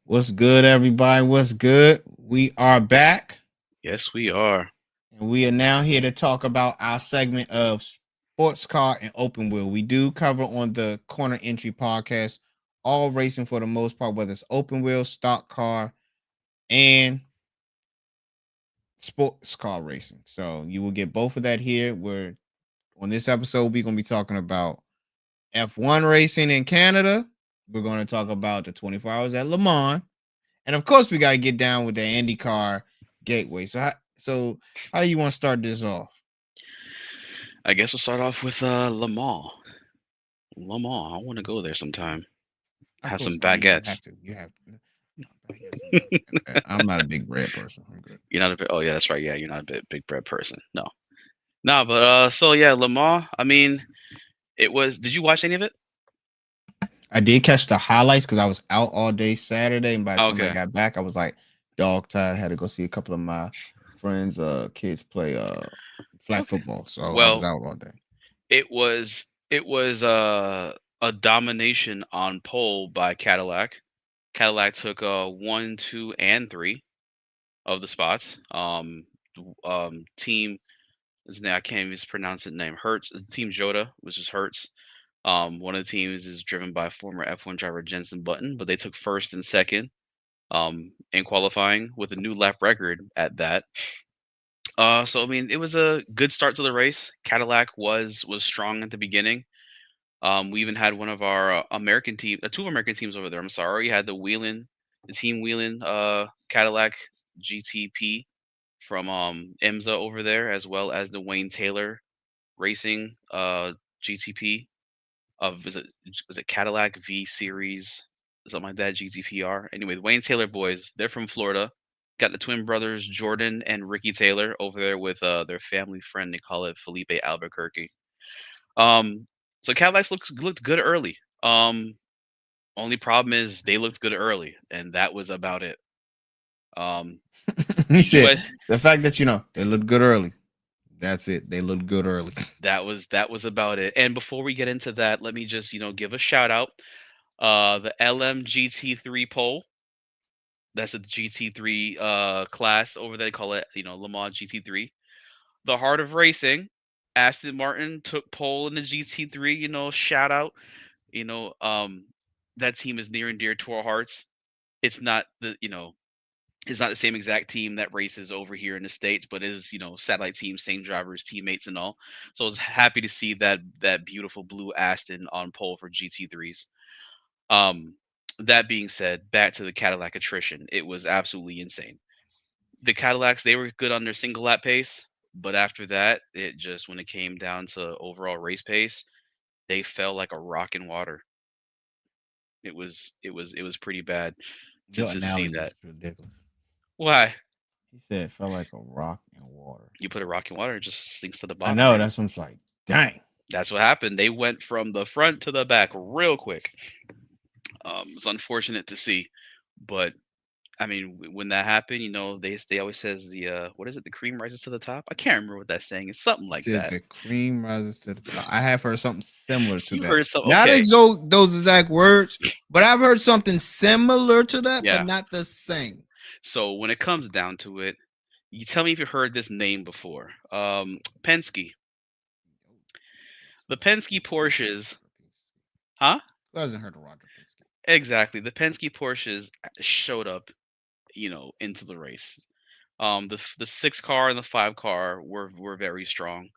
What's good, everybody? What's good? We are back, Yes, we are. and we are now here to talk about our segment of sports car and open wheel. We do cover on the Corner Entry podcast all racing for the most part, whether it's open wheel, stock car, and sports car racing. So you will get both of that here. Where on this episode, we're going to be talking about F1 racing in Canada. We're going to talk about the 24 hours at Le Mans. And of course, we got to get down with the IndyCar gateway. So how do you want to start this off? I guess we'll start off with Le Mans. Le Mans. I want to go there sometime. Of Have some course, I mean you baguettes. have to. You have to. No, baguettes ain't nothing. I'm not a big bread person. I'm good. You're not a big. Oh yeah, that's right. Yeah, you're not a big bread person. No, no. But so yeah, Le Mans. I mean, it was. Did you watch any of it? I did catch the highlights because I was out all day Saturday, and by the time I Okay. got back, I was like dog tired. I had to go see a couple of my friends' kids play flag Okay. football, so I was Well, out all day. it was a domination on pole by Cadillac. Cadillac took 1, 2, and 3 of the spots. Team his name I can't even pronounce his name. Hertz, Team Jota, which is Hertz. One of the teams is driven by former F1 driver Jensen Button, but they took first and second in qualifying with a new lap record at that. So I mean, it was a good start to the race. Cadillac was strong at the beginning. We even had one of our American team, two American teams over there. I'm sorry, you had the team Wheeling Cadillac GTP from IMSA over there, as well as the Wayne Taylor Racing GTP of is it Cadillac V Series, something like that, GTPR. Anyway, the Wayne Taylor boys, they're from Florida. Got the twin brothers Jordan and Ricky Taylor over there with their family friend. They call it Felipe Albuquerque. Um, so Cadillacs looked good early. Only problem is they looked good early, and that was about it. Um, He the said US the fact that they looked good early. That's it. They looked good early. that was about it. And before we get into that, let me just give a shout out. The LMGT3 poll. That's a GT3 class over there. They call it Le Mans GT3. The Heart of Racing. Aston Martin took pole in the GT3. Shout out. You know, um, that team is near and dear to our hearts. It's not it's not the same exact team that races over here in the states, but it is satellite team, same drivers, teammates, and all. So I was happy to see that beautiful blue Aston on pole for GT3s. Um, that being said, back to the Cadillac attrition, it was absolutely insane. The Cadillacs, they were good on their single lap pace, but after that, it just when it came down to overall race pace, they fell like a rock in water. It was pretty bad to Your to see analogy that. is ridiculous. Why? He said it felt like a rock in water. You put a rock in water, it just sinks to the I bottom, know. right? That's what I'm like. Dang. That's what happened. They went from the front to the back real quick. It's unfortunate to see, but I mean, when that happened, they always says what is it? The cream rises to the top. I can't remember what that saying is. Something He like said that. the cream rises to the top. I have heard something similar to You that. heard some? Not Okay, those exact words, but I've heard something similar to that, but yeah. not the same. So when it comes down to it, you tell me if you heard this name before. Penske, the Penske Porsches, huh? Who hasn't heard of Roger Penske? Exactly. The Penske Porsches showed up, into the race. The six car and the five car were very strong.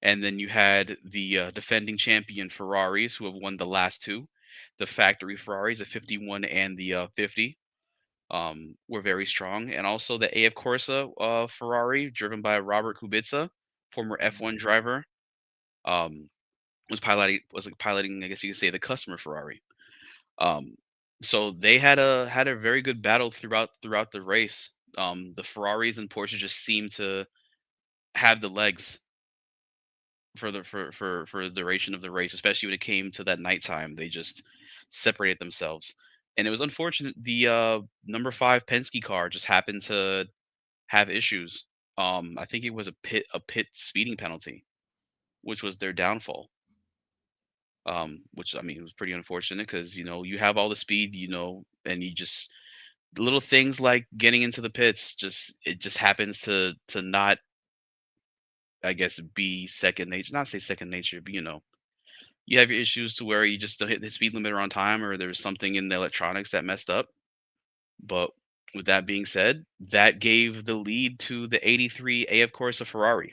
And then you had the defending champion Ferraris, who have won the last two. The factory Ferraris, the 51 and the 50, were very strong. And also the AF Corsa Ferrari, driven by Robert Kubica, former F1 driver, um, was piloting, I guess you could say, the customer Ferrari. Um, so they had a very good battle throughout the race. The Ferraris and Porsche just seemed to have the legs for the duration of the race, especially when it came to that nighttime. They just separated themselves, and it was unfortunate. The number five Penske car just happened to have issues. I think it was a pit speeding penalty, which was their downfall. Which I mean was pretty unfortunate because you have all the speed, and you just little things like getting into the pits, it just happens to not, I guess, be second nature. Not say second nature, but you have your issues to where you just don't hit the speed limiter on time, or there's something in the electronics that messed up. But with that being said, that gave the lead to the 83 AF Corsa Ferrari.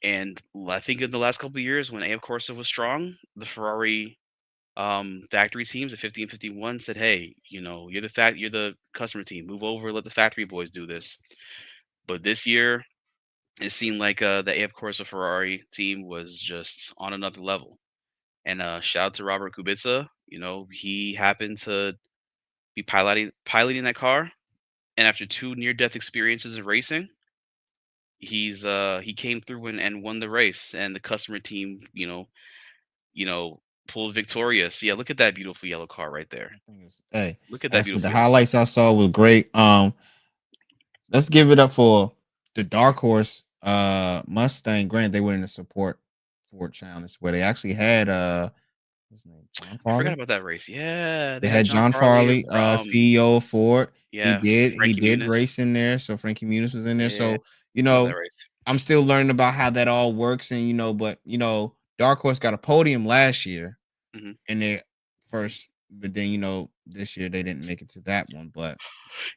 And I think in the last couple of years, when AF Corsa was strong, the Ferrari factory teams at 50 and 51 said, "Hey, you're the customer team. Move over, let the factory boys do this." But this year, it seemed like the AF Corsa Ferrari team was just on another level. And shout out to Robert Kubica. He happened to be piloting that car, and after two near death experiences in racing, he came through and won the race, and the customer team, you know, pulled victorious. Yeah, look at that beautiful yellow car right there. I think hey, Look at that that's the beautiful yellow car. highlights I saw was great. Let's give it up for the dark horse Mustang. Granted, they were in the support Ford Challenge where they actually had what's his name, John I forgot Farley. about that race. Yeah, they They had had John John Farley, Farley, CEO of Ford. He yeah, did he Frankie did Muniz. race in there, so Frankie Muniz was in there. Yeah, So love that race. I'm still learning about how that all works, and but Dark Horse got a podium last year Hmm. in their first, but then this year they didn't make it to that one, but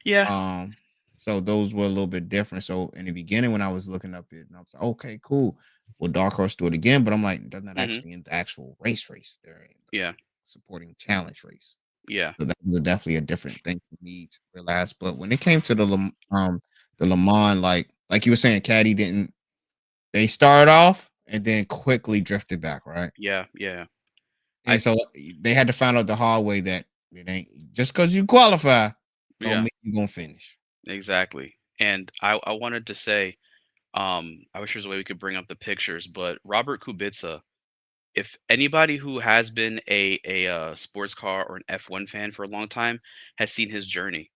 Yeah. um, so those were a little bit different. So in the beginning, when I was looking up it, and I was like, okay, cool. Will Dark Horse do it again? But I'm like, they're not Hmm. actually in the actual race. They're in the Yeah. supporting challenge race. Yeah. So that was definitely a different thing for me to realize. But when it came to the Le Mans, like you were saying, Caddy didn't. They started off and then quickly drifted back, right? Yeah. Yeah. I And so they had to find out the hard way that it ain't just because you qualify, don't Yeah, mean you gonna finish. exactly. And I wanted to say, I wish there's a way we could bring up the pictures, but Robert Kubica, if anybody who has been a sports car or an F1 fan for a long time has seen his journey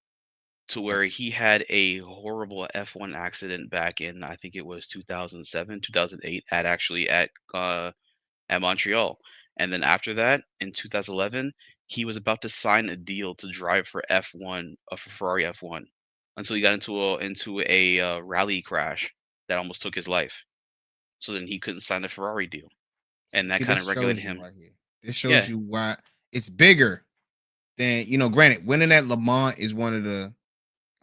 to where Yes. he had a horrible F1 accident back in, I think it was 2007, 2008, at Montreal. And then after that, in 2011, he was about to sign a deal to drive for F1, for Ferrari F1, until he got into a rally crash that almost took his life. So then he couldn't sign the Ferrari deal, So and that see, kind this of regulated shows you him. right here. This shows Yeah, you why it's bigger than granted, winning at Le Mans is one of the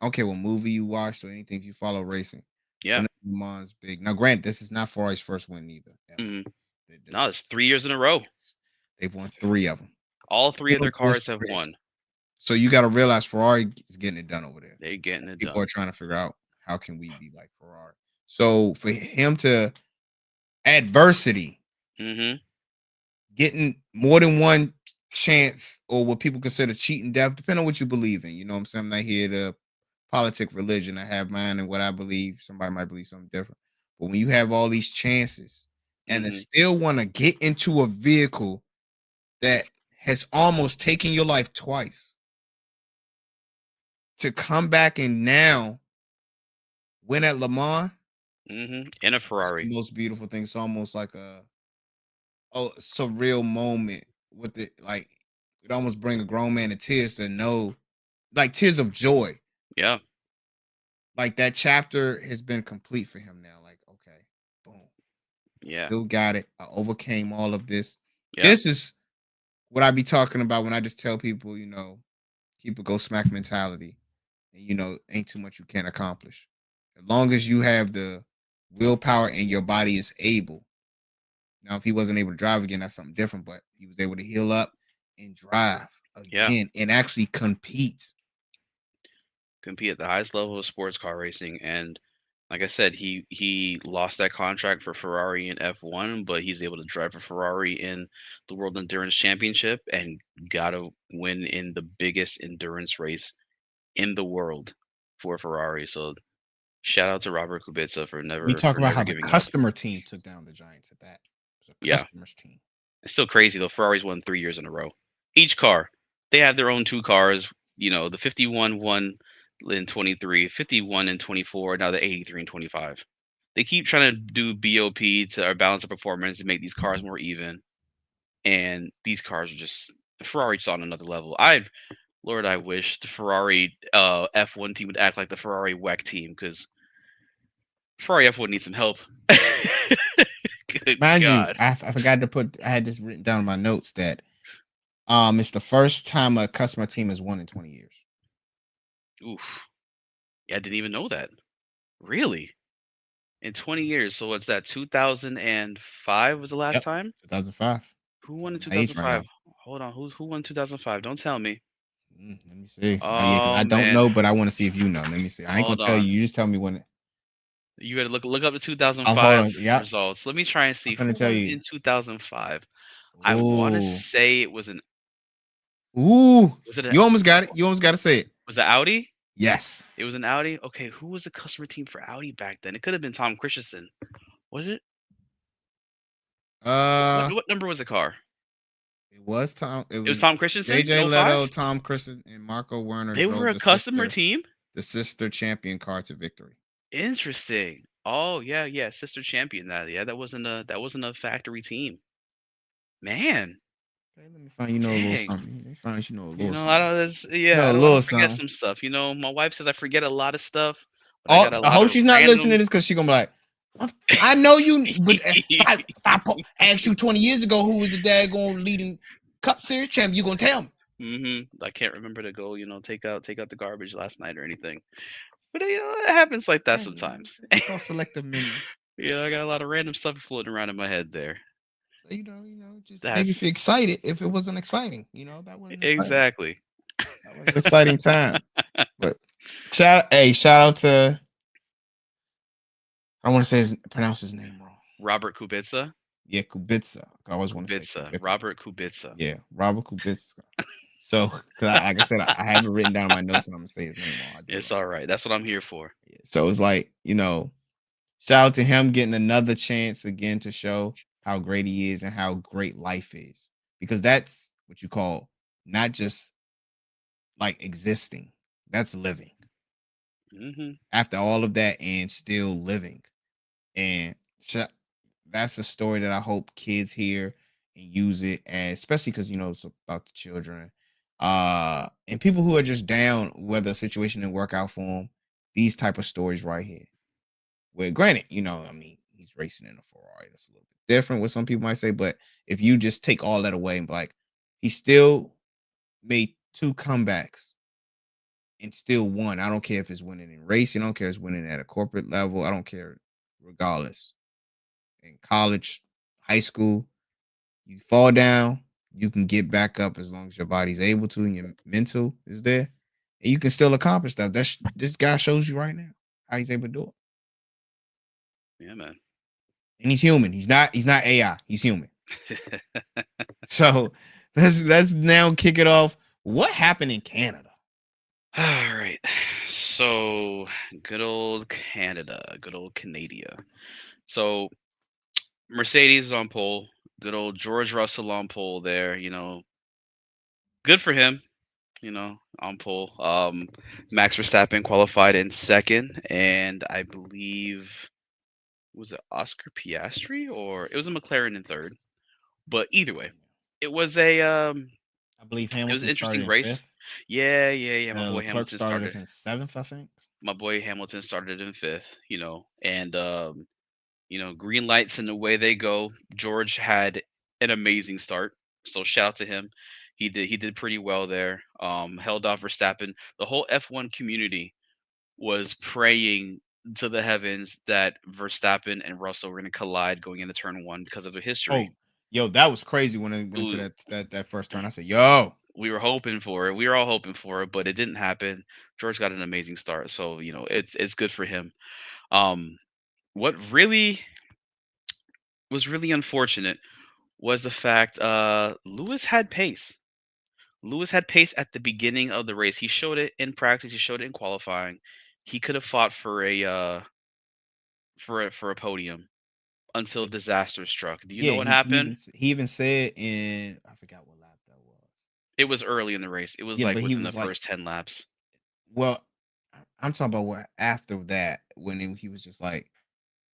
I don't care what movie you watched or anything if you follow racing. yeah. Winning at Le Mans is big. Now, granted, this is not Ferrari's first win either, ever. Hmm. This No, it's 3 years in a row. yes. They've won three of them. All three of Two their of those cars have races. won. So you got to realize Ferrari is getting it done over there. They're getting it People are done. trying to figure out how can we be like Ferrari. So for him to adversity, Hmm. getting more than one chance or what people consider cheating death, depending on what you believe in. You know what I'm saying? I'm not here to politic religion. I have mine and what I believe. Somebody might believe something different. But when you have all these chances and then Hmm. still want to get into a vehicle that has almost taken your life twice to come back and now win at Le Mans, In a it's the Ferrari. most beautiful thing. It's almost like a surreal moment with it. Like it almost bring a grown man to tears to know, like tears of joy. Yeah, Like that chapter has been complete for him now. Like, okay, boom. I yeah, still got it. I overcame all of this. yeah, This is what I be talking about when I just tell people, keep a go smack mentality. And ain't too much you can't accomplish. As long as you have the willpower and your body is able. Now, if he wasn't able to drive again, that's something different. But he was able to heal up and drive yeah. again and actually compete. Compete at the highest level of sports car racing, and like I said, he lost that contract for Ferrari in F1, but he's able to drive for Ferrari in the World Endurance Championship and got to win in the biggest endurance race in the world for Ferrari. So shout out to Robert Kubica for We never talk for about never how the giving up. customer team took down the Giants at that. It was a Yeah, customer's team. it's still crazy though. Ferrari's won 3 years in a row. Each car, they have their own two cars. The 51 won in 23, 51 in 24, now the 83 and 25. They keep trying to do BOP to or balance the performance to make these cars more even. And these cars are just Ferrari's on another level. I Lord, I wish the Ferrari F1 team would act like the Ferrari WEC team because Ferrari F1 needs some help. Good Mind you, God. I forgot to put. I had this written down in my notes that it's the first time a customer team has won in 20 years. Oof. Yeah, I didn't even know that. Really? In 20 years. So what's that? 2005 was the last Yep, time? 2005. Who won in Telling my age right 2005? now. Hold on. Who won in 2005? Don't tell me. Let me see. Oh yeah, because Oh I don't man. know, but I want to see if you know. Let me see. I ain't gonna Hold tell you. on. You just tell me when. You gotta look up the Oh, hold 2005 on. Yeah, results. Let me try and I'm see finna who tell won you. in 2005. I want to Ooh, say it was an ooh. was it a You almost got it. You almost got to say it. was it Audi? Yes. It was an Audi. Okay, who was the customer team for Audi back then? It could have been Tom Christensen. Was it? Uh, What number was the car? it was Tom. It It was was Tom Christensen JJ in Leto, 05? Tom Christensen, and Marco Werner They were drove a customer team? the sister champion car to victory. Interesting. Oh, yeah, yeah, sister champion that. Yeah, that wasn't a factory team. Man, Okay, let me find you know a little dang. something. Let me find you know a You little know, I something. don't this, You yeah, know I a don't want to little forget something. some stuff. You know, my wife says I forget a lot of stuff, but I Oh, got a I lot hope of she's not listening to random this because she's gonna be like, I know you, but if I asked you 20 years ago who was the daggone leading Cup Series champ, you gonna tell me. I can't remember to go, take out the garbage last night or anything. But it happens like that Hey, you know, sometimes. it's called selective memory. I got a lot of random stuff floating around in my head there. So just maybe That's if you're excited, if it wasn't exciting, that wasn't exciting. exactly That was an exciting time. But shout out to I want to pronounce his name wrong. Robert Kubica. Yeah, Kubica. I always want to say Kubica. Kubica. Robert Kubica. Yeah, Robert Kubica. So, like I said, I have it written down in my notes, and I'm gonna say his name wrong. I do It's know all that. right. That's what I'm here for. Yeah. So it's like shout out to him getting another chance again to show how great he is and how great life is, because that's what you call not just like existing, that's living. hmm After all of that and still living, and that's a story that I hope kids hear and use it as, especially because it's about the children, and people who are just down whether a situation didn't work out for them. These type of stories right here, where granted, I mean, he's racing in a Ferrari. That's a little bit different, what some people might say, but if you just take all that away and be like, he still made two comebacks and still won. I don't care if it's winning in racing. I don't care if it's winning at a corporate level. I don't care, regardless. In college, high school, you fall down, you can get back up as long as your body's able to and your mental is there, and you can still accomplish stuff. This guy shows you right now how he's able to do it. Yeah, man. And he's human. He's not AI. He's human. So let's now kick it off. What happened in Canada? All right. So, good old Canada, good old Canada. So, Mercedes is on pole. Good old George Russell on pole there. Good for him. On pole. Max Verstappen qualified in second, and I believe was it Oscar Piastri or it was a McLaren in third. But either way, it was a um, I believe it was an Hamilton started interesting in race. fifth. Yeah, yeah, yeah. My boy Leclerc Hamilton started started. in seventh, I think. My boy Hamilton started in fifth. And green lights and the way they go. George had an amazing start, so shout out to him. He did pretty well there. Held off Verstappen. The whole F1 community was praying to the heavens that Verstappen and Russell were going to collide going into turn one because of their history. Oh, yo, that was crazy when it went into Ooh, that first turn. I said, yo, we were hoping for it. We were all hoping for it, but it didn't happen. George got an amazing start, so it's good for him. What really was really unfortunate was the fact Lewis had pace. Lewis had pace at the beginning of the race. He showed it in practice. He showed it in qualifying. He could have fought for a podium until yeah, disaster struck. Do you yeah. know what happened? He even said in I forgot what lap that was. It was early in the race. It was Yeah, like but he within the was like, first 10 laps. well, I'm talking about what after that when he was just like,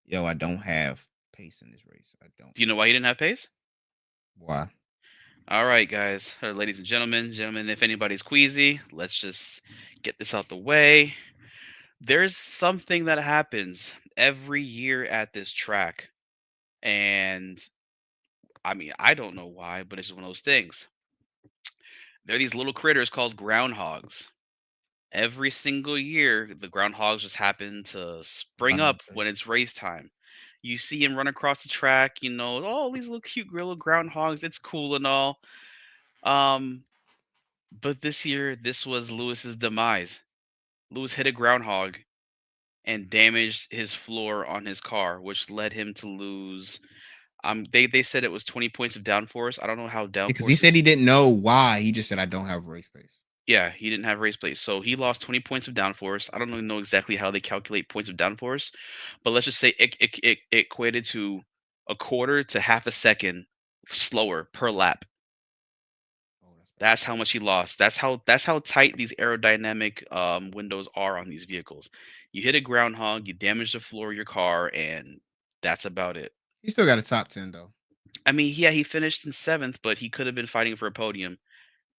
yo, I don't have pace in this race. I don't. Do you know why he didn't have pace? Why? All right, guys, ladies and gentlemen, if anybody's queasy, let's just get this out the way. There's something that happens every year at this track, and I mean, I don't know why, but it's just one of those things. There are these little critters called groundhogs. Every single year, the groundhogs just happen to spring About up that when race. it's race time. You see him run across the track, oh, these little cute little groundhogs, it's cool and all. Um, but this year, this was Lewis's demise. Lewis hit a groundhog and damaged his floor on his car, which led him to lose. They said it was 20 points of downforce. I don't know how Because he downforce said is. he didn't know why. He just said I don't have race pace. Yeah, he didn't have race plates, so he lost 20 points of downforce. I don't really know exactly how they calculate points of downforce, but let's just say it equated to a quarter to half a second slower per lap. Oh, that's bad. That's how much he lost. That's how tight these aerodynamic windows are on these vehicles. You hit a groundhog, you damage the floor of your car, and that's about it. He still got a top 10 though. I mean, yeah, he finished in seventh, but he could have been fighting for a podium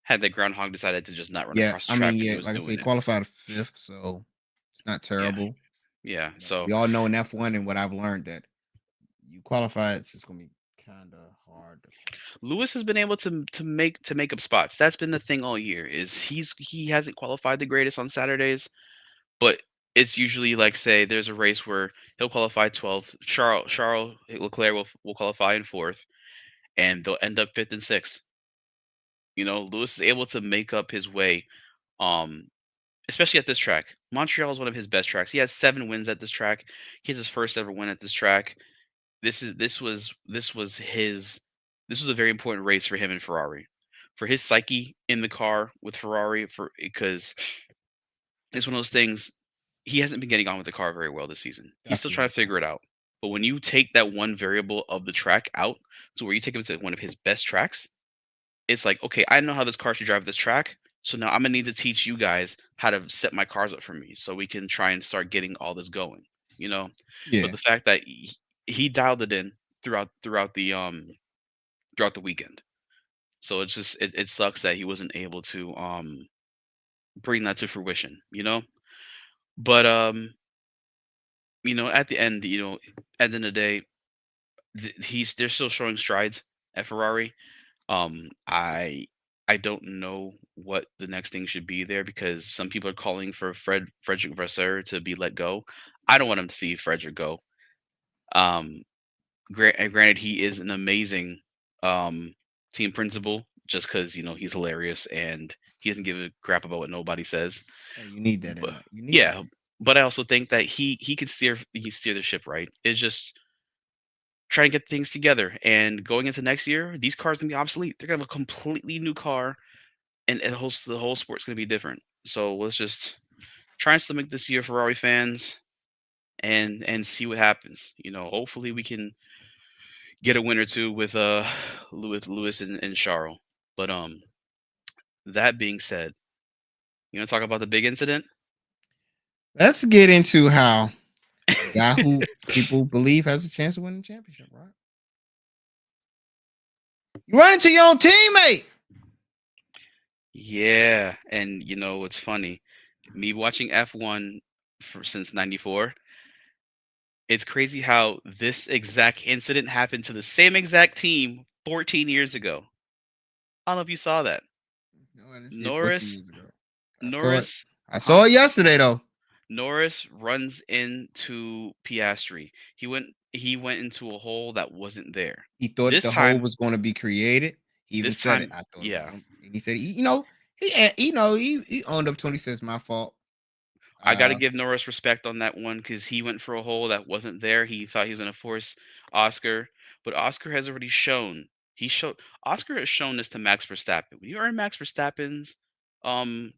had the groundhog decided to just not run Yeah, across the I mean, track when he yeah, was like I said, doing he it. qualified fifth, so it's not Yeah, terrible. yeah. But So we all know in F1 and what I've learned that you qualify, it's just gonna be kind of hard to pass. Lewis has been able to make up spots. That's been the thing all year. Is he hasn't qualified the greatest on Saturdays, but it's usually like say there's a race where he'll qualify 12th. Charles Leclerc will qualify in fourth, and they'll end up fifth and sixth. Lewis is able to make up his way, um, especially at this track. Montreal is one of his best tracks. He has 7 wins at this track. He has his first ever win at this track. This was a very important race for him and Ferrari, for his psyche in the car with Ferrari, for because it's one of those things. He hasn't been getting on with the car very well this season. He's still trying Definitely. to figure it out. But when you take that one variable of the track out to where you take him to one of his best tracks, it's like, okay, I know how this car should drive this track. So now I'm gonna need to teach you guys how to set my cars up for me so we can try and start getting all this going, you know? But Yeah. the fact that he dialed it in throughout the weekend. So it's just it sucks that he wasn't able to bring that to fruition, you know? But at the end, at the end of the day, they're still showing strides at Ferrari. I don't know what the next thing should be there because some people are calling for Frederick Vasseur to be let go. I don't want him to see Frederick go. Um, granted, he is an amazing um, team principal just because he's hilarious and he doesn't give a crap about what nobody says. Hey, you need that in But that. You need that. yeah, but I also think that he can steer the ship right. It's just trying to get things together and going into next year, these cars gonna be obsolete. They're gonna have a completely new car, and the whole sport's gonna be different. So let's just try and still make this year Ferrari fans and see what happens. Hopefully we can get a win or two with Lewis and Charles. But that being said, you want to talk about the big incident? Let's get into how the guy who people believe has a chance of winning the championship, right? You run into your own teammate. Yeah, and what's funny? Me watching F1 since '94. It's crazy how this exact incident happened to the same exact team 14 years ago. I don't know if you saw that. No, I didn't see it 14 Norris years ago. I saw it. Norris I huh? saw it yesterday though. Norris runs into Piastri. He went into a hole that wasn't there. He thought This the hole time was going to be created. He even this said it. time I thought it was yeah. going. And he said, he owned up to it. He says my fault. I got to Uh, give Norris respect on that one cuz he went for a hole that wasn't there. He thought he was going to force Oscar, but Oscar has already shown. He showed Oscar has shown this to Max Verstappen. When you earn Max Verstappen's um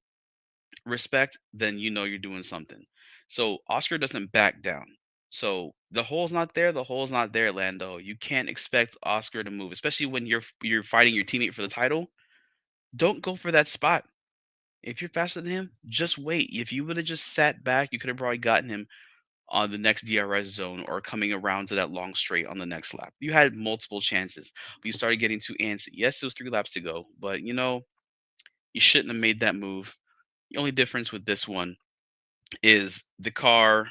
respect, then you're doing something. So Oscar doesn't back down. So the hole's not there. The hole's not there, Lando. You can't expect Oscar to move, especially when you're fighting your teammate for the title. Don't go for that spot. If you're faster than him, just wait. If you would have just sat back, you could have probably gotten him on the next DRS zone or coming around to that long straight on the next lap. You had multiple chances, but you started getting too antsy. Yes, it was 3 laps to go, but you shouldn't have made that move. The only difference with this one is the car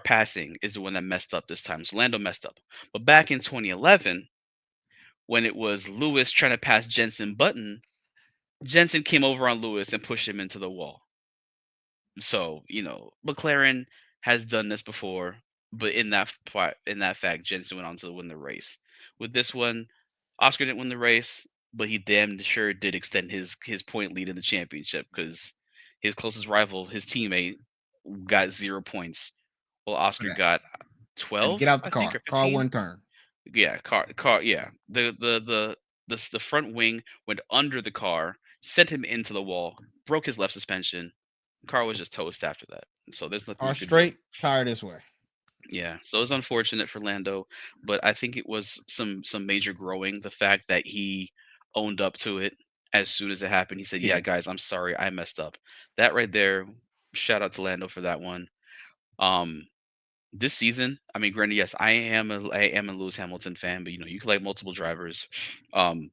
passing is the one that messed up this time. So Lando messed up. But back in 2011, when it was Lewis trying to pass Jensen Button, Jensen came over on Lewis and pushed him into the wall. So, McLaren has done this before, but in that fact, Jensen went on to win the race. With this one, Oscar didn't win the race, but he damn sure did extend his point lead in the championship because his closest rival, his teammate, got 0 points, while For Oscar that. got Had to 12, get out the I think, car. or Car 15. one turn. Yeah, car. Yeah, the front wing went under the car, sent him into the wall, broke his left suspension. The car was just toast after that. So there's nothing Car you could do. straight, tire this way. Yeah, so it's unfortunate for Lando, but I think it was some major growing. The fact that he owned up to it as soon as it happened. He said, "Yeah, Yeah. guys, I'm sorry, I messed up." That right there, shout out to Lando for that one. Um, this season, I mean, granted, yes, I am a Lewis Hamilton fan, but you can like multiple drivers. Um,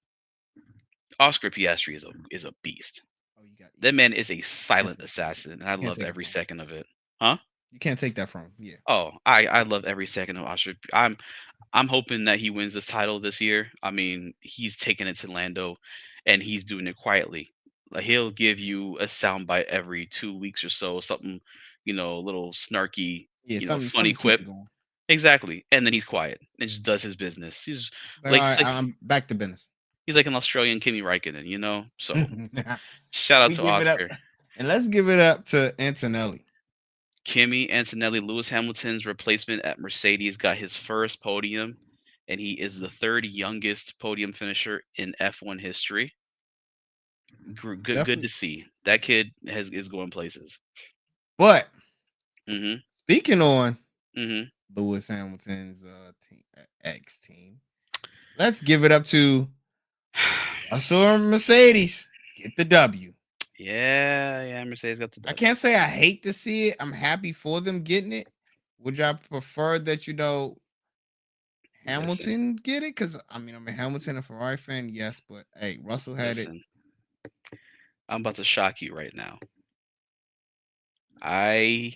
Oscar Piastri is a beast. Oh, That man is a you can't silent take that. assassin, and I You can't love take it every from him. second of it. Huh? You can't take that from him. Yeah. Oh, I love every second of Oscar. I'm hoping that he wins this title this year. I mean, he's taking it to Lando, and he's doing it quietly. Like he'll give you a soundbite every 2 weeks or so, something, a little snarky, Yeah, funny something to keep quip. it going. Exactly, and then he's quiet and just does his business. He's Like, all like he's right, like I'm back to business. he's like an Australian Kimi Räikkönen. So shout out We to give it up. Oscar. And let's give it up to Antonelli. Kimi Antonelli, Lewis Hamilton's replacement at Mercedes, got his first podium, and he is the third youngest podium finisher in F1 history. Good to Definitely. see. That kid is going places. But Mhm. speaking on Mhm. Lewis Hamilton's team, X team, let's give it up to Russell and Mercedes. Get the W. Yeah, Mercedes got the I W. can't say I hate to see it. I'm happy for them getting it. Would y'all prefer that Listen, Hamilton get it? Because I'm a Hamilton and Ferrari fan, yes, but hey, Russell had it. listen. I'm about to shock you right now. I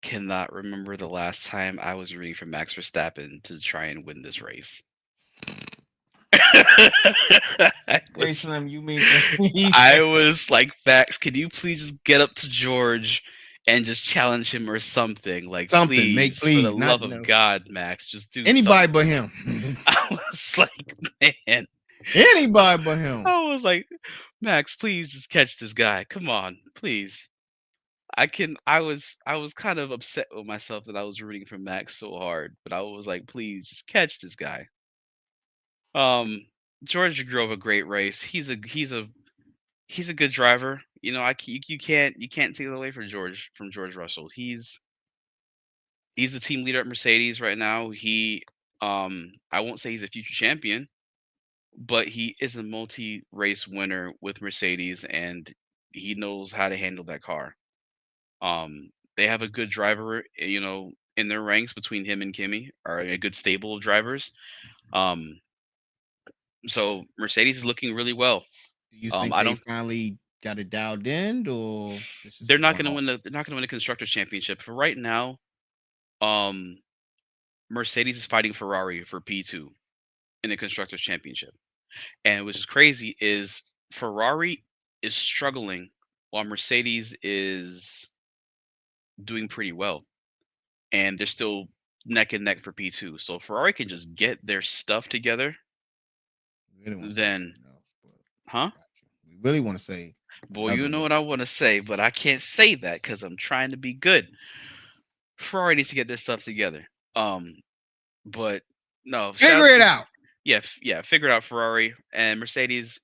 cannot remember the last time I was rooting for Max Verstappen to try and win this race. I Wait, was Slim, you mean he I said was like, Max, can you please just get up to George and just challenge him or something? Like, something? Make please, for the please, not love of no God, Max, just do anybody but something. him. I was like, man, Anybody but him. I was like, Max, please just catch this guy. Come on, please. I was kind of upset with myself that I was rooting for Max so hard, but I was like, please just catch this guy. Um, George drove a great race. He's a good driver. You can't take it away from George Russell. He's the team leader at Mercedes right now. I won't say he's a future champion, but he is a multi-race winner with Mercedes, and he knows how to handle that car. They have a good driver, in their ranks between him and Kimi, are a good stable of drivers. Um, so Mercedes is looking really well. Do you think I they don't. finally got it dialed in, or this is They're a not one going to off? win the. They're not going to win the constructors championship for right now. Um, Mercedes is fighting Ferrari for P2 in the constructors championship, and which is crazy is Ferrari is struggling while Mercedes is doing pretty well, and they're still neck and neck for P2. So if Ferrari can just get their stuff together, We really want to say then something else, but huh? got you. We really want to say Boy, you another know word. what I want to say, but I can't say that because I'm trying to be good. Ferrari needs to get their stuff together. But no, shout Figure out it to out. yeah, yeah, figure it out Ferrari and Mercedes.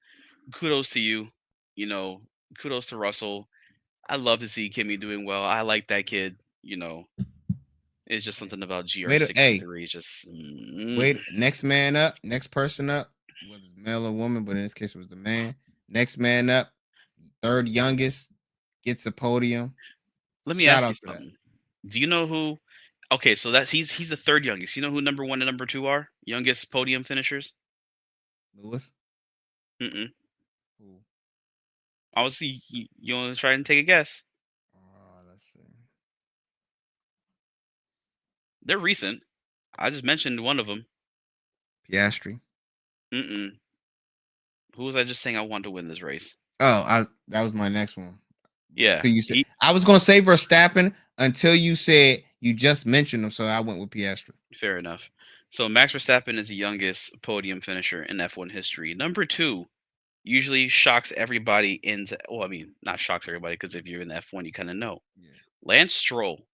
Kudos to you. You know, kudos to Russell. I love to see Kimmy doing well. I like that kid. It's just Hey, something about wait, hey, GR63. Just wait. Next man up. Next person up. Whether it's male or woman, but in this case, it was the man. Next man up. Third youngest gets a podium. let me Shout ask you out to that. something. Do you know who? Okay, so that's he's the third youngest. You know who number one and number two are? Youngest podium finishers. Lewis. Mm-mm. Who? Obviously, you want to try and take a guess. Let's see. They're recent. I just mentioned one of them. Piastri. Mm-mm. Who was I just saying I wanted to win this race? Oh, I that was my next one. Yeah, Until you said he. I was gonna say Verstappen until you said you just mentioned him, so I went with Piastri. Fair enough. So Max Verstappen is the youngest podium finisher in F1 history. Number two usually shocks everybody into. Well, I mean, not shocks everybody because if you're in the F1, you kind of know. Yeah. Lance Stroll.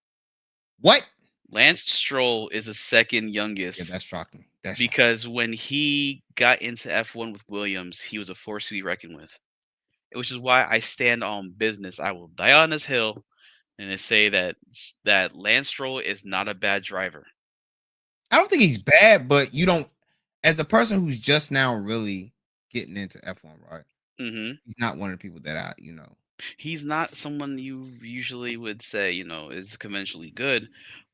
What? Lance Stroll is the second Yeah, youngest that shocked me. That shocked me. because when he got into F1 with Williams, he was a force to be reckoned with. Which is why I stand on business. I will die on this hill and I say that Lance Stroll is not a bad driver. I don't think he's bad, but you don't as a person who's just now really getting into F1, right? Hmm. He's not one of the people that I. He's not someone you usually would say, is conventionally good,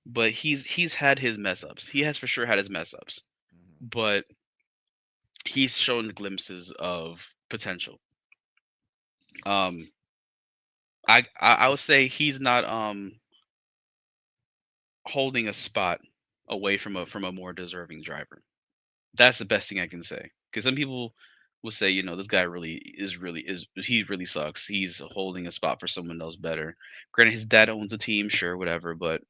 but he's had his mess ups. He has for sure had his mess ups, Mhm. but he's shown glimpses of potential. Um, I would say he's not holding a spot away from a more deserving driver. That's the best thing I can say. Because some people will say, this guy really is he really sucks. He's holding a spot for someone else better. Granted, his dad owns a team, sure, whatever, but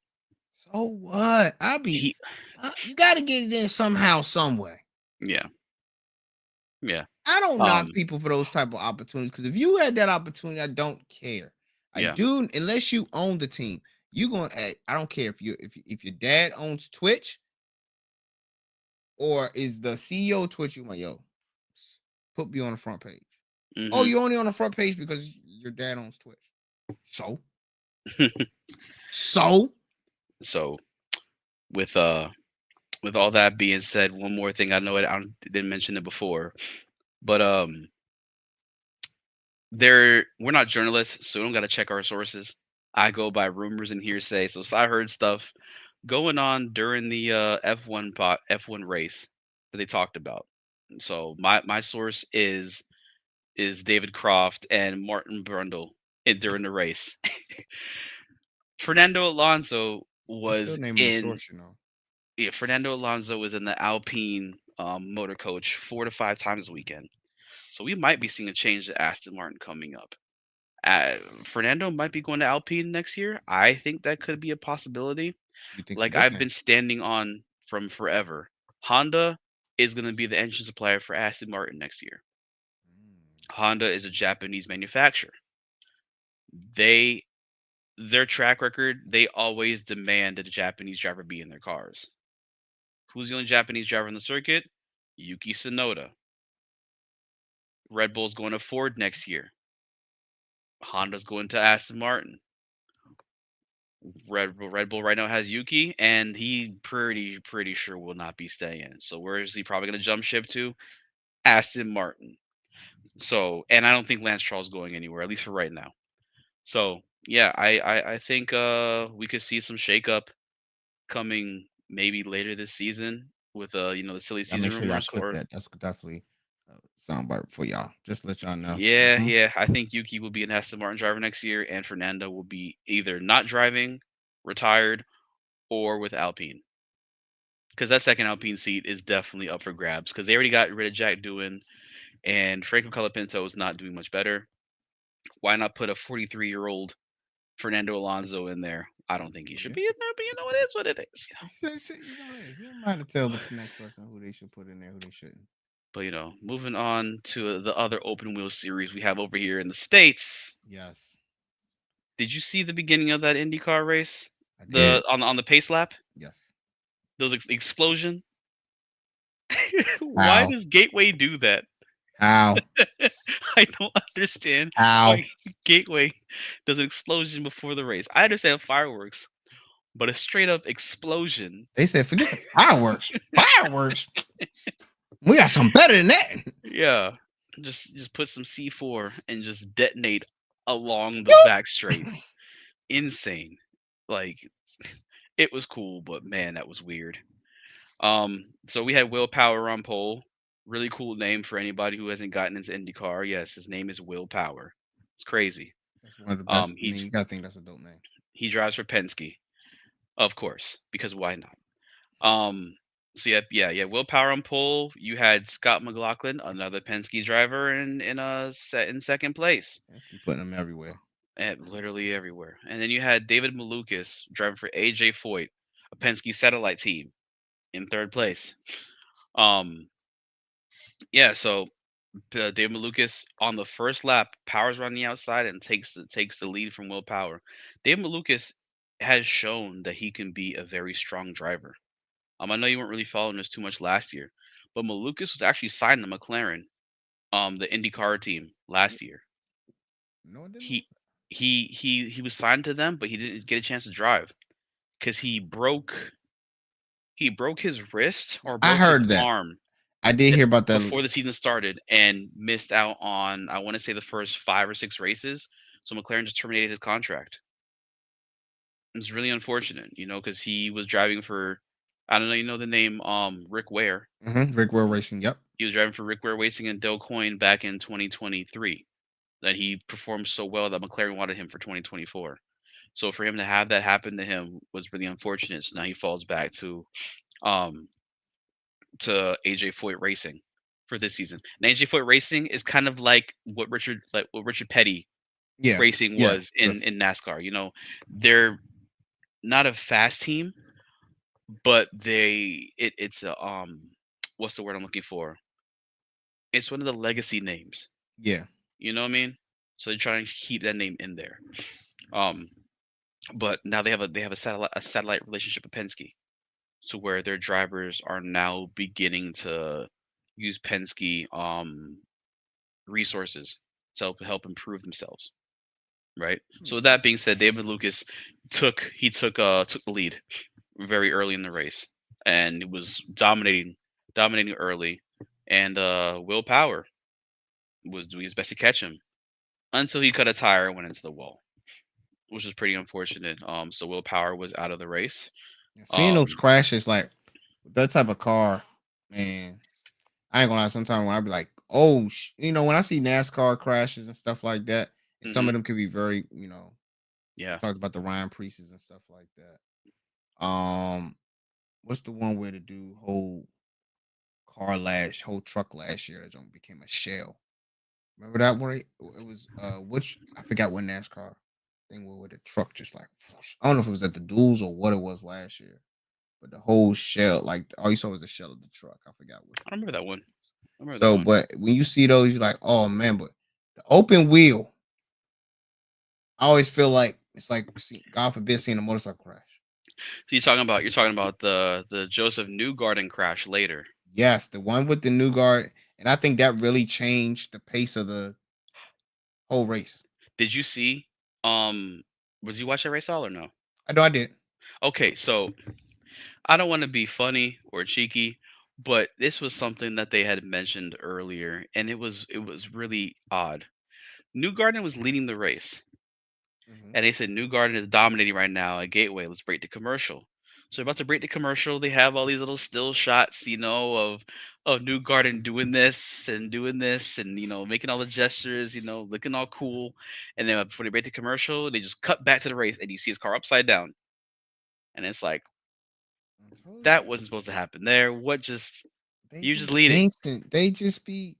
So what? he, You got to get it in somehow, some way. yeah, yeah, I don't um, knock people for those type of opportunities because if you had that opportunity, I don't care. I yeah, do unless you own the team. You going? I don't care if your dad owns Twitch or is the CEO of Twitch. You like put me on the front page. Oh, hmm you're only on the front page because your dad owns Twitch. So so so with with all that being said, one more thing. I know I didn't mention it before, but we're not journalists, so we don't got to check our sources. I go by rumors and hearsay. So I heard stuff going on during the F1 race that they talked about. So my source is David Croft and Martin Brundle during the race. Fernando Alonso you still was naming the in source. yeah, Fernando Alonso was in the Alpine motor coach 4 to 5 times a weekend. So we might be seeing a change to Aston Martin coming up. Fernando might be going to Alpine next year. I think that could be a possibility. You think it's a Like good I've thing? been standing on from forever. Honda is going to be the engine supplier for Aston Martin next year. Mm. Honda is a Japanese manufacturer. They their track record, they always demand that a Japanese driver be in their cars. Who's the only Japanese driver on the circuit? Yuki Tsunoda. Red Bull's going to Ford next year. Honda's going to Aston Martin. Red Bull right now has Yuki, and he pretty sure will not be staying. So where is he probably going to jump ship to? Aston Martin. So, and I don't think Lance Stroll's going anywhere, at least for right now. So yeah, I think we could see some shakeup coming maybe later this season with the silly Y'all make season sure y'all rumors clip or that. That's definitely a soundbite for y'all. Just to let y'all know. yeah, Mhm. yeah. I think Yuki will be an Aston Martin driver next year, and Fernando will be either not driving, retired, or with Alpine. Because that second Alpine seat is definitely up for grabs. Because they already got rid of Jack Doohan, and Franco Colapinto is not doing much better. Why not put a 43-year-old Fernando Alonso in there? I don't think he should Yeah. be in there, but it is what it is. Hey, who am I to tell the next person who they should put in there, who they shouldn't? But moving on to the other open wheel series we have over here in the States. Yes, Did you see the beginning of that IndyCar race? I The did. on the pace lap? Yes. Those explosion? Why How? does Gateway do that? How? I don't understand How? why Gateway does an explosion before the race. I understand fireworks, but a straight up explosion. They said forget the fireworks. Fireworks. We got something better than that. Yeah. Just put some C4 and just detonate along the back straight. Insane. Like it was cool, but man, that was weird. So we had Will Power on pole. Really cool name for anybody who hasn't gotten into IndyCar. Yes, his name is Will Power. It's crazy. That's one of the Um, best. I he mean, you gotta think that's a dope name. he drives for Penske, of course, because why not? Um, so yeah. Will Power on pole. You had Scott McLaughlin, another Penske driver, in second place, Let's keep putting them everywhere. and literally everywhere. And then you had David Malukas driving for AJ Foyt, a Penske satellite team, in third place. Um, yeah, so David Malukas on the first lap powers around the outside and takes the lead from Will Power. David Malukas has shown that he can be a very strong driver. I know you weren't really following this too much last year, but Malukas was actually signed to McLaren, the IndyCar team Yeah. last year. No, I didn't know. He he was signed to them, but he didn't get a chance to drive because he broke his wrist or I broke his heard that. arm I did hear about that. before the season started and missed out on, I want to say, the first 5 or 6 races. So McLaren just terminated his contract. It's really unfortunate, because he was driving for, I don't know, you know the name, Rick Ware. Rick Will Racing. Yep. He was driving for Rick Ware Racing and Del Coyne back in 2023. That he performed so well that McLaren wanted him for 2024. So for him to have that happen to him was really unfortunate. So now he falls back um to AJ Foyt Racing for this season. And AJ Foyt Racing is kind of like what Richard Petty Yeah. Racing Yeah. was in NASCAR. They're not a fast team, but it's a what's the word I'm looking for? It's one of the legacy names. Yeah. You know what I mean? So they're trying to keep that name in there. Um, but now they have a satellite relationship with Penske, to where their drivers are now beginning to use Penske resources to help improve themselves, right? So Makes with that sense. being said, David Lucas took the lead very early in the race, and it was dominating early, and Will Power was doing his best to catch him until he cut a tire and went into the wall, which was pretty unfortunate. So Will Power was out of the race. And seeing those Um, crashes, like with that type of car, man, I ain't gonna lie. Sometimes when I be like, oh, when I see NASCAR crashes and stuff like that, and some mhm, of them could be very, we yeah. talked about the Ryan Priestes and stuff like that. What's the one where the dude whole truck last year that junk became a shell? Remember that one? It was which I forgot what NASCAR thing where the truck just like whoosh. I don't know if it was at the duels or what it was last year, but the whole shell, like all you saw was the shell of the truck. I forgot which I one remember it that one. was. I remember that So, one. but when you see those, you're like, oh man, but the open wheel, I always feel like it's like God forbid seeing a motorcycle crash. So you're talking about the Joseph Newgarden crash later. Yes, the one with the new guard, and I think that really changed the pace of the whole race. Did you see? Um, did you watch that race all or no? I know I did. Okay, so I don't want to be funny or cheeky, but this was something that they had mentioned earlier, and it was really odd. Newgarden was leading the race, Hmm. and they said Newgarden is dominating right now at Gateway. Let's break the commercial. So about to break the commercial, they have all these little still shots, of Newgarden doing this, and making all the gestures, looking all cool. And then before they break the commercial, they just cut back to the race, and you see his car upside down, and it's like I told you that wasn't supposed to happen there. What just they you be just leading? jinxing. They just be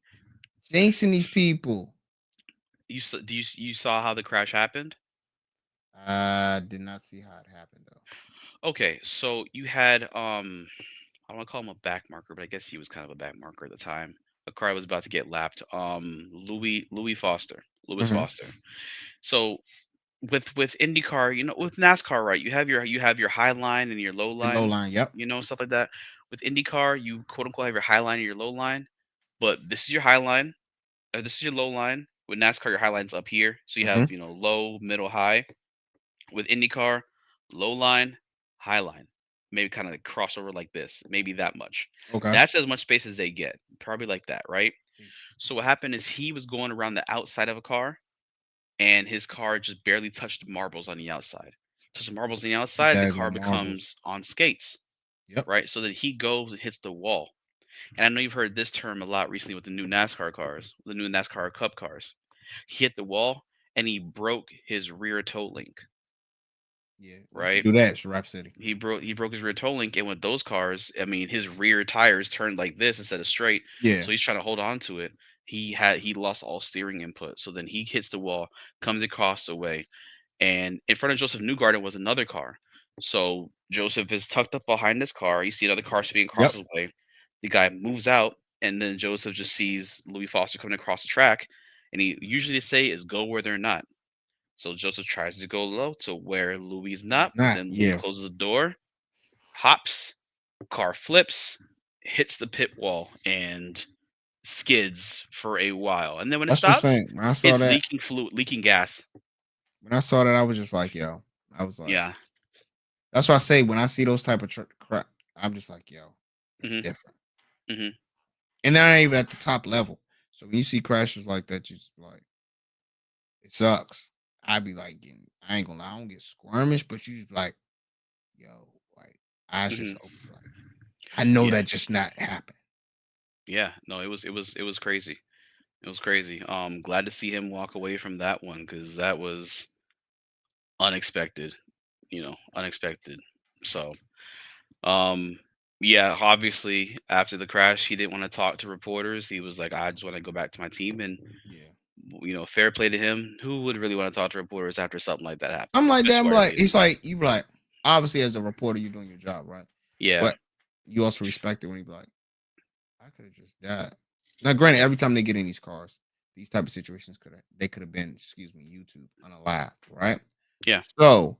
jinxing these people. You saw how the crash happened? I did not see how it happened though. Okay, so you had I don't want to call him a back marker, but I guess he was kind of a back marker at the time. A car was about to get lapped. Louis Hmm. Foster. So with IndyCar, with NASCAR, right? You have your high line and your low Your low line, line. Yep. stuff like that. With IndyCar, you quote unquote have your high line and your low line, but this is your high line, this is your low line. With NASCAR, your high line's up here, so you Hmm. have low, middle, high. With IndyCar, low line, high line, maybe kind of like crossover like this, maybe that much. Okay. That's as much space as they get, probably like that, right? Jeez. So what happened is he was going around the outside of a car, and his car just barely touched the marbles on the outside. So some marbles on the Some outside, the car daggone marbles. becomes on skates, Yep. right? So then he goes and hits the wall. And I know you've heard this term a lot recently with the new NASCAR cars, the new NASCAR Cup cars. He hit the wall and he broke his rear toe link, Yeah. We used to right? do that. It's Rap City. He broke his rear toe link, and with those cars, I mean, his rear tires turned like this instead of straight, Yeah. so he's trying to hold on to it. He lost all steering input, so then he hits the wall, comes across the way, and in front of Joseph Newgarden was another car. So Joseph is tucked up behind this car. You see another car speeding across Yep. his way. The guy moves out, and then Joseph just sees Louis Foster coming across the track, and he usually they say is go where they're not. So Joseph tries to go low to where Louis is He's not, but not. then Louis Yeah. closes the door, hops, car flips, hits the pit wall, and skids for a while. And then when it That's what I'm stops, saying. When I saw it's that, leaking fluid, leaking gas. I was just like, yo. I was like, Yeah. that's why I say when I see those type of crap, I'm just like, yo, that's Mhm. different. Mhm. And they're not even at the top level. So when you see crashes like that, you just be like, it sucks. I be like, I ain't gonna lie, I don't get squirmish, but you just be like, yo, like eyes just Mhm. open, like I know Yeah. that just not happened. Yeah. No, it was crazy. It was crazy. Glad to see him walk away from that one because that was unexpected. Unexpected. So, um, yeah, obviously after the crash, he didn't want to talk to reporters. He was like, I just want to go back to my team, and Yeah. fair play to him. Who would really want to talk to reporters after something like that I'm happens, like that. especially I'm while you're like, leading? it's like you be like, obviously as a reporter, you're doing your job, right? Yeah. But you also respect it when you be like, I could have just died. Now, granted, every time they get in these cars, these type of situations could have been, excuse me, YouTube unalived, right? Yeah. So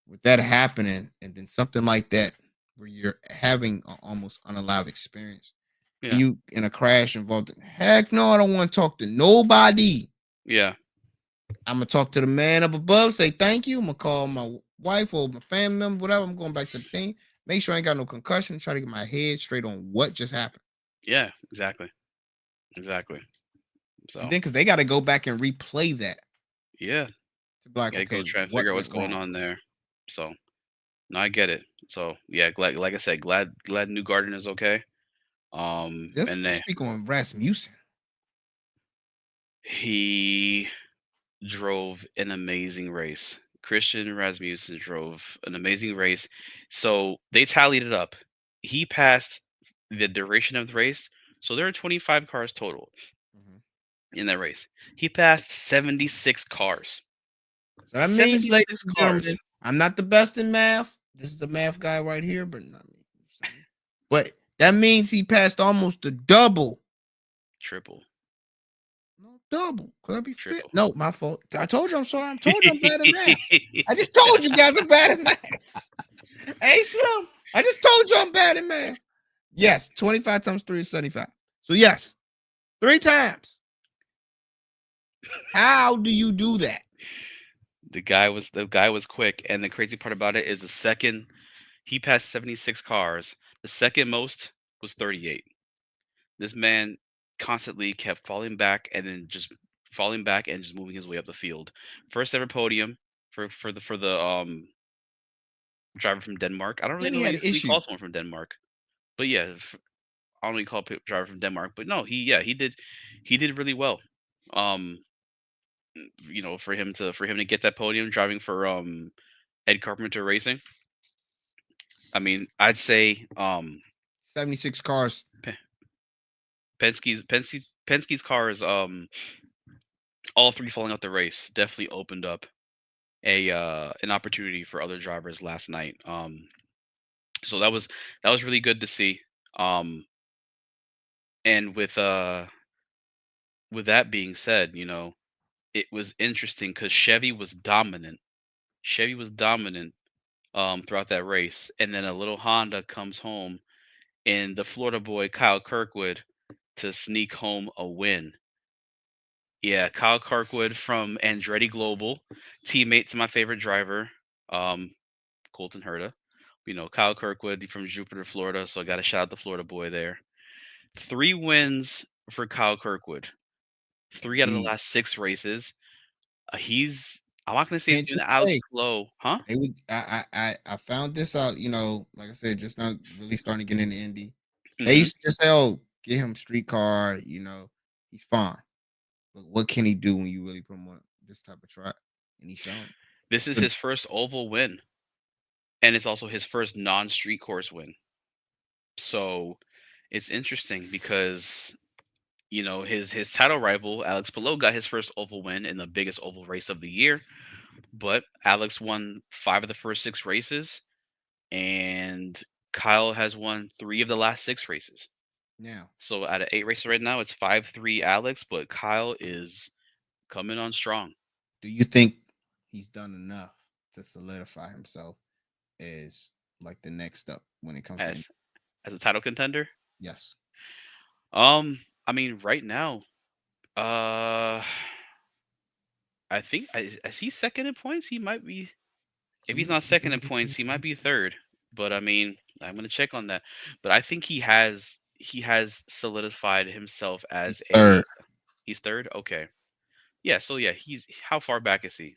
with that happening, and then something like that where you're having an almost unalive experience, and Yeah. you in a crash involved, heck no, I don't want to talk to nobody. Yeah. I'm gonna talk to the man up above, say thank you. I'm gonna call my wife or my family member, whatever. I'm going back to the team. Make sure I ain't got no concussion. Try to get my head straight on what just happened. Yeah. Exactly. Exactly. And So then because they got to go back and replay that yeah, to be like, gotta okay, go try and what figure out what's went going wrong? on there. So no, I get it. So yeah, glad like I said, glad New Garden is okay. Let's And then speak on Rasmussen. he drove an amazing race. Christian Rasmussen drove an amazing race. So they tallied it up. He passed the duration of the race. So there are 25 cars total Mhm. in that race. He passed 76 cars. So that means, ladies 76 and cars. gentlemen, I'm not the best in math. This is a math guy right here, but not me. But that means he passed almost the double. Triple. No, double. Could I be fit? Triple. No, my fault. I told you I'm sorry. I told you I'm bad at math. I just told you guys I'm bad at math. Hey, Slim. I just told you I'm bad at math. Yes, 25 times 3 is 75. So, yes, 3 times. How do you do that? The guy was quick, and the crazy part about it is the second he passed 76 cars, the second most was 38. This man constantly kept falling back and then just falling back and just moving his way up the field. First ever podium for the driver from Denmark. I don't really Then he know had an who you issue. call someone from Denmark, but yeah, I don't know you call a driver from Denmark, but no, he did really well. Um, for him to get that podium driving for Ed Carpenter Racing. I mean, I'd say 76 cars. Pe- Penske's cars, all three falling out the race definitely opened up an opportunity for other drivers last night. So that was really good to see. Um, and with that being said, it was interesting because Chevy was dominant. Chevy was dominant throughout that race, and then a little Honda comes home, and the Florida boy Kyle Kirkwood to sneak home a win. Yeah, Kyle Kirkwood from Andretti Global, teammate to my favorite driver, um, Colton Herta. Kyle Kirkwood from Jupiter, Florida. So I got to shout out the Florida boy there. 3 wins for Kyle Kirkwood. 3 out of the Indeed. last 6 races. He's I'm not gonna say it's Can't been you Alex say Palou, huh? they would? I found this out. Like I said, just not really starting to get into Indy. They Hmm. used to just say, "Oh, get him streetcar." He's fine. But what can he do when you really put him on this type of track? And he's shown. This is So his first oval win, and it's also his first non-street course win. So it's interesting because his title rival Alex Palou got his first oval win in the biggest oval race of the year, but Alex won 5 of the first 6 races, and Kyle has won 3 of the last 6 races. now, So out of 8 races right now, it's 5-3 Alex, but Kyle is coming on strong do you think he's done enough to solidify himself as like the next step when it comes to as as a title contender. yes? I mean, right now, uh, I think is he second in points? He might be. If he's not second in points, he might be third. But I mean, I'm gonna check on that. But I think he has solidified himself as He's a. third. He's third. Okay. Yeah. So yeah, he's how far back is he?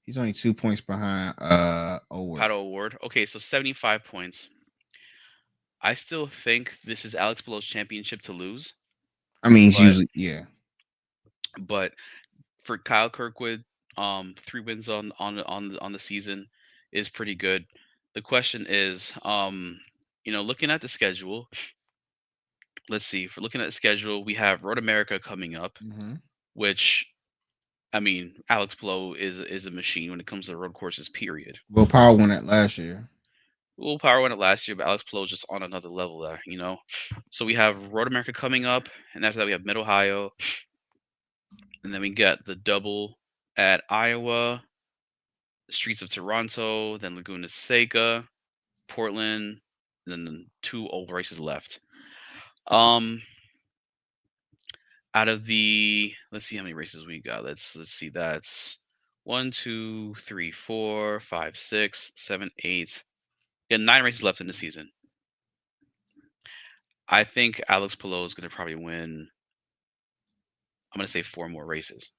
He's only 2 points behind Ower. Paddle award. Okay, so 75 points. I still think this is Alex Belou's championship to lose, I mean, he's but usually yeah. but for Kyle Kirkwood, 3 wins on the season is pretty good. The question is, looking at the schedule, let's see. For looking at the schedule, we have Road America coming up, Mm-hmm. which I mean, Alex Palou is a machine when it comes to road courses. Period. Will Power won that last year. Will Power won it last year, but Alex Palou is just on another level there. So we have Road America coming up, and after that we have Mid Ohio, and then we get the double at Iowa, Streets of Toronto, then Laguna Seca, Portland, and then 2 old races left. Um, Out of the let's see how many races we got. Let's see. That's 1, 2, 3, 4, 5, 6, 7, 8. Yeah, 9 races left in the season. I think Alex Palou is going to probably win. I'm going to say 4 more races.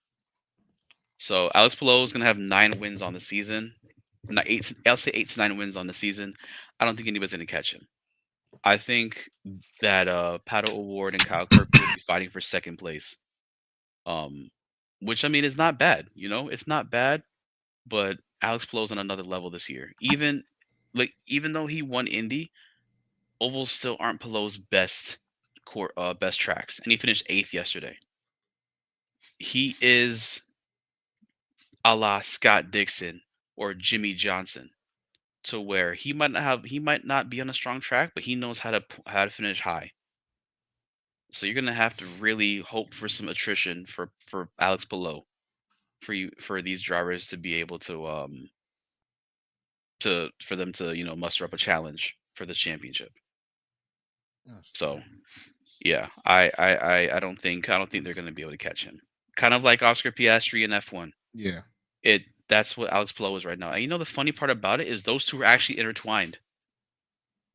So Alex Palou is going to have 9 wins on the season. Not eight. I'll say 8 to 9 wins on the season. I don't think anybody's going to catch him. I think that Paddle Award and Kyle Kirkwood will be fighting for second place. Um, which I mean is not bad. It's not bad, but Alex Palou's on another level this year. Even though he won Indy, ovals still aren't Palou's best tracks, and he finished 8th yesterday. He is a la Scott Dixon or Jimmy Johnson, to where he might not be on a strong track, but he knows how to finish high. So you're gonna have to really hope for some attrition for Alex Palou for these drivers to be able to for them to muster up a challenge for the championship. Yes. So yeah, I don't think they're gonna be able to catch him. Kind of like Oscar Piastri in F1. Yeah. That's what Alex Palou is right now. And the funny part about it is those two are actually intertwined.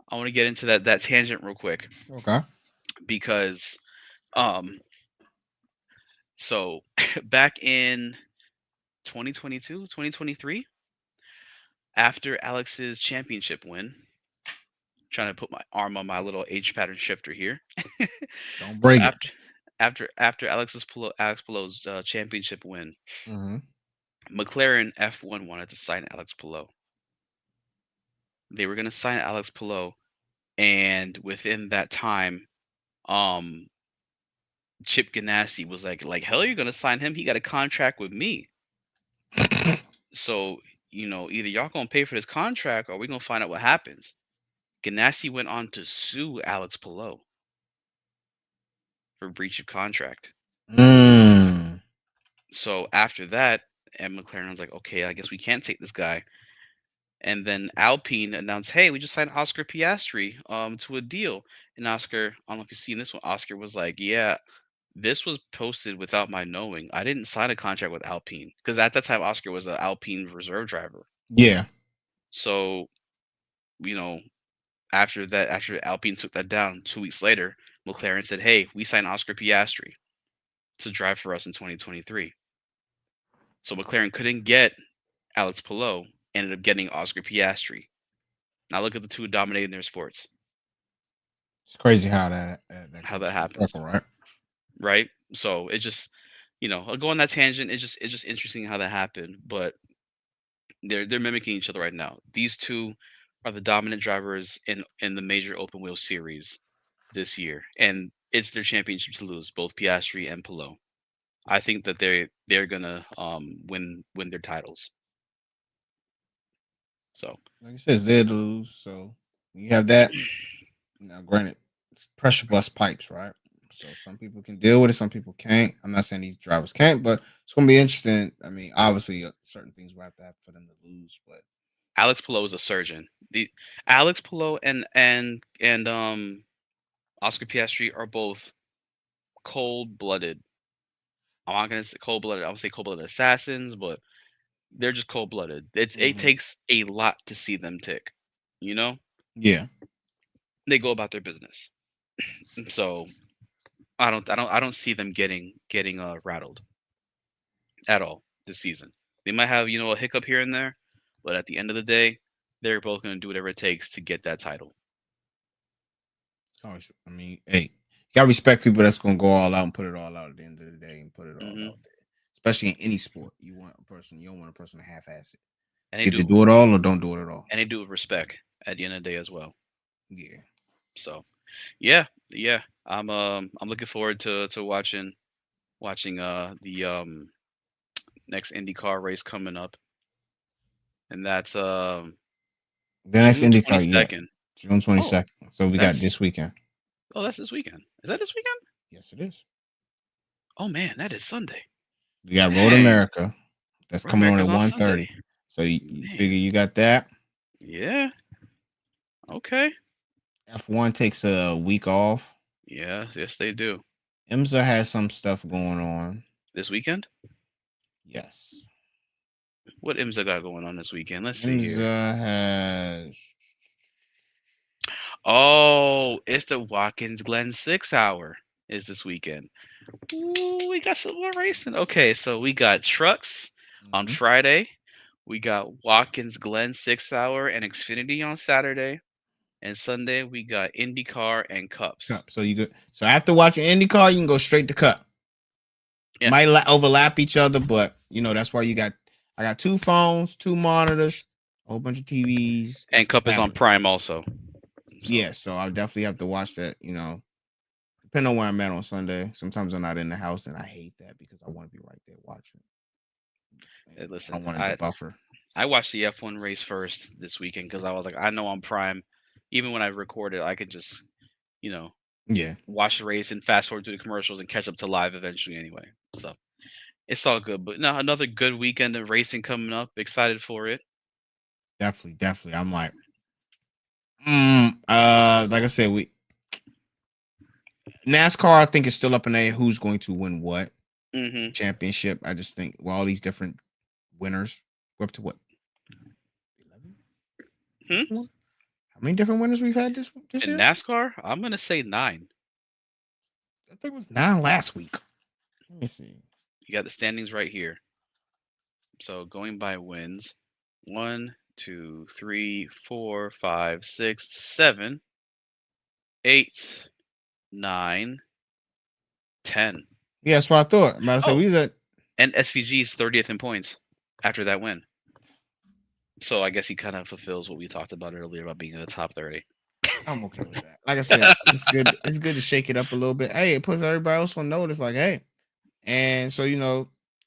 I want to get into that tangent real quick Okay. because um so back in 2022, 2023, after Alex's championship win, trying to put my arm on my little H pattern shifter here. Don't So break it. after Alex Palou's championship win, Mm-hmm. McLaren F1 wanted to sign Alex Palou. They were going to sign Alex Palou, and within that time, um, Chip Ganassi was like, hell, you're going to sign him? He got a contract with me. So either y'all gonna pay for this contract, or we're gonna find out what happens. Ganassi went on to sue Alex Palou for breach of contract. Mm. So after that, and McLaren was like, okay, I guess we can't take this guy. And then Alpine announced, hey, we just signed Oscar Piastri to a deal. And Oscar, I don't know if you've seen this one. Oscar was like, yeah, this was posted without my knowing. I didn't sign a contract with Alpine because at that time Oscar was an Alpine reserve driver. Yeah. So you know, after Alpine took that down 2 weeks later, McLaren said, hey, we signed Oscar Piastri to drive for us in 2023. So McLaren couldn't get Alex Palou ended up getting Oscar Piastri. Now look at the two dominating their sports. It's crazy how that How comes that full happens, circle, right? right? So it just, I'll go on that tangent. It's just interesting how that happened. But they're mimicking each other right now. These two are the dominant drivers in the major open wheel series this year, and it's their championship to lose, both Piastri and Palou. I think that they're gonna win their titles. So Like I said, it's there to lose. So you have that. Now, granted, it's pressure bust pipes, right? So some people can deal with it, some people can't. I'm not saying these drivers can't, but it's gonna be interesting. I mean, obviously, certain things will have to happen for them to lose, but Alex Palou is a surgeon. The Alex Palou and Oscar Piastri are both cold blooded. I'm not gonna say cold blooded. I would say cold blooded assassins, but they're just cold blooded. It mhm. takes a lot to see them tick. You know, Yeah, they go about their business. So I don't see them getting rattled at all this season. They might have a hiccup here and there, but at the end of the day, they're both going to do whatever it takes to get that title. always. I mean, hey, you gotta respect people that's gonna go all out and put it all out at the end of the day and put it all Hmm out there. Especially in any sport, you don't want a person to half-ass it. And they Either do do it all or don't do it at all. and they do it with respect at the end of the day as well. Yeah, So yeah, yeah, I'm looking forward to watching the next IndyCar race coming up, and that's the next June IndyCar, twenty yeah, second. June Oh, 22nd. So we got that's this weekend. that's this weekend. Is that this weekend? Yes, it is. Oh man, that is Sunday. We got Road Dang, America. That's Road coming on America's at on Sunday. 1:30. So you Man, figure you got that. yeah, okay. F1 takes a week off. Yes, yes, they do. IMSA has some stuff going on. This weekend? Yes. What IMSA got going on this weekend? Let's see here. IMSA has Oh, it's the Watkins Glen 6 hour is this weekend. Ooh, we got some more racing. Okay, so we got trucks on mhm, Friday. We got Watkins Glen 6 hour and Xfinity on Saturday. And Sunday we got IndyCar and Cups. Cup. So you go. So after watching IndyCar, you can go straight to Cup. Yeah. Might overlap each other, but that's why you got. I got two phones, two monitors, a whole bunch of TVs, and And some Cup is on tablets. Prime also. So Yeah, so I'll definitely have to watch that. Depending on where I'm at on Sunday. Sometimes I'm not in the house, and I hate that because I want to be right there watching. And I listen, don't want it to I buffer. I watched the F1 race first this weekend because I was like, I know on Prime, even when I record it, I can just, you know, Yeah, watch the race and fast forward to the commercials and catch up to live eventually anyway. So it's all good. But no, another good weekend of racing coming up. Excited for it. definitely, definitely. I'm like, like I said, we NASCAR. I think is still up in the air. Who's going to win what Hmm championship? I just think all these different winners. We're up to what 11? Hmm? How many different winners we've had this In year? NASCAR, I'm gonna say 9. I think it was 9 last week. Let me see. You got the standings right here. So going by wins, 1, 2, 3, 4, 5, 6, 7, 8, 9, 10. Yeah, that's what I thought. I'm about to say Oh, we was at. and SVG's 30th in points after that win. So I guess he kind of fulfills what we talked about earlier about being in the top 30. I'm okay with that. Like I said, it's good. It's good to shake it up a little bit. Hey, it puts everybody else on notice. Like, hey, and so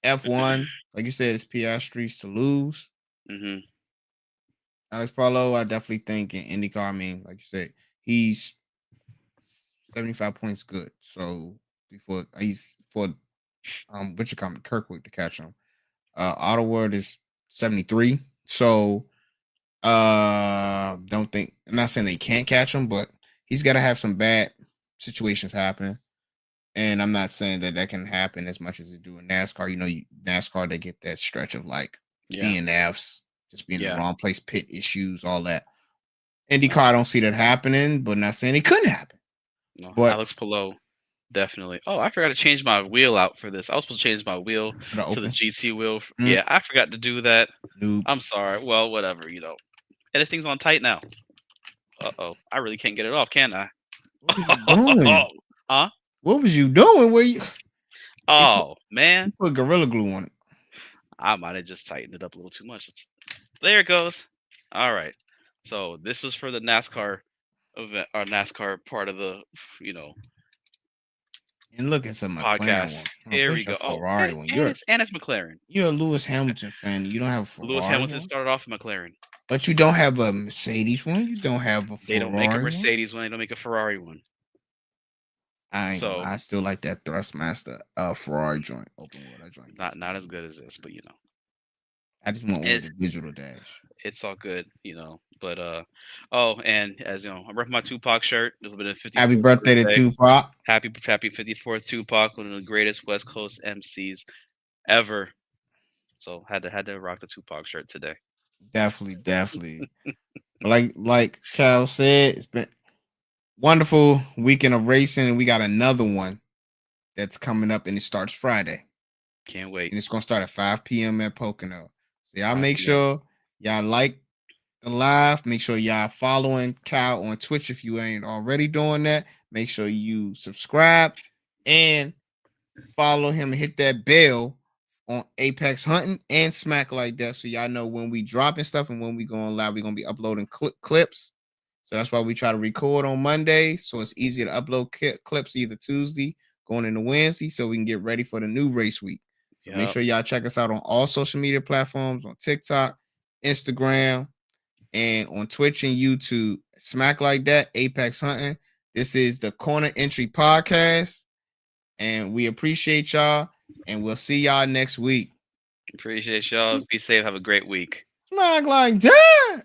F1, like you said, it's Piastri's to lose. Hmm Alex Palou, I definitely think in IndyCar. I mean, like you said, he's 75 points good. So before he's for what you call him, Kirkwood to catch him. Ottaward is 73. So don't think I'm not saying they can't catch him, but he's got to have some bad situations happening. And I'm not saying that can happen as much as it do in NASCAR. NASCAR they get that stretch of like Yeah, DNFs, just being in the yeah. wrong place, pit issues, all that. IndyCar, No, I don't see that happening, but not saying it couldn't happen. no. But Alex Palou. Definitely. Oh, I forgot to change my wheel out for this. I was supposed to change my wheel For the to the open. GT wheel. Mm, Yeah, I forgot to do that. I'm noobs. sorry. Well, whatever, And this thing's on tight now. Uh-oh. I really can't get it off, can I? What was you doing? Huh? What was you doing? Where you put, Oh, man. you put Gorilla Glue on it? I might have just tightened it up a little too much. There it goes. All right. So this was for the NASCAR event, or NASCAR part of the, you know, And look, it's a McLaren podcast. one. Oh, Here we where's your go. Oh, Ferrari one? and it's McLaren. You're a Lewis Hamilton fan. You don't have a Lewis Ferrari Hamilton one, started off in McLaren. but you don't have a Mercedes one. You don't have a They don't make a Ferrari one. Mercedes one. They don't make a Ferrari one. I ain't gonna So lie. I still like that Thrustmaster Ferrari joint, open wheel. That joint gets not as me. good as this, but I just want one with it the digital dash. it's all good, But oh, and as you know, I'm repping my Tupac shirt. This will be the Happy 54th birthday to birthday. Tupac. Happy 54th Tupac, one of the greatest West Coast MCs ever. So had to rock the Tupac shirt today. Definitely, definitely. Like Cal said, it's been wonderful weekend of racing, and we got another one that's coming up, and it starts Friday, Can't wait. and it's gonna start at 5 p.m. at Pocono. So y'all 5 make p.m. sure y'all like the live. Make sure y'all following Cal on Twitch if you ain't already doing that. Make sure you subscribe and follow him and hit that bell on Apex Hunting and Smack Like That, so y'all know when we dropping stuff and when we going live. We're gonna be uploading clips. So that's why we try to record on Monday, so it's easier to upload clips either Tuesday going into Wednesday, so we can get ready for the new race week. So make Yep. sure y'all check us out on all social media platforms, on TikTok, Instagram, and on Twitch and YouTube. Smack Like That, Apex Hunting. This is the Corner Entry Podcast, and we appreciate y'all, and we'll see y'all next week. Appreciate y'all. Be safe. Have a great week. Smack Like That.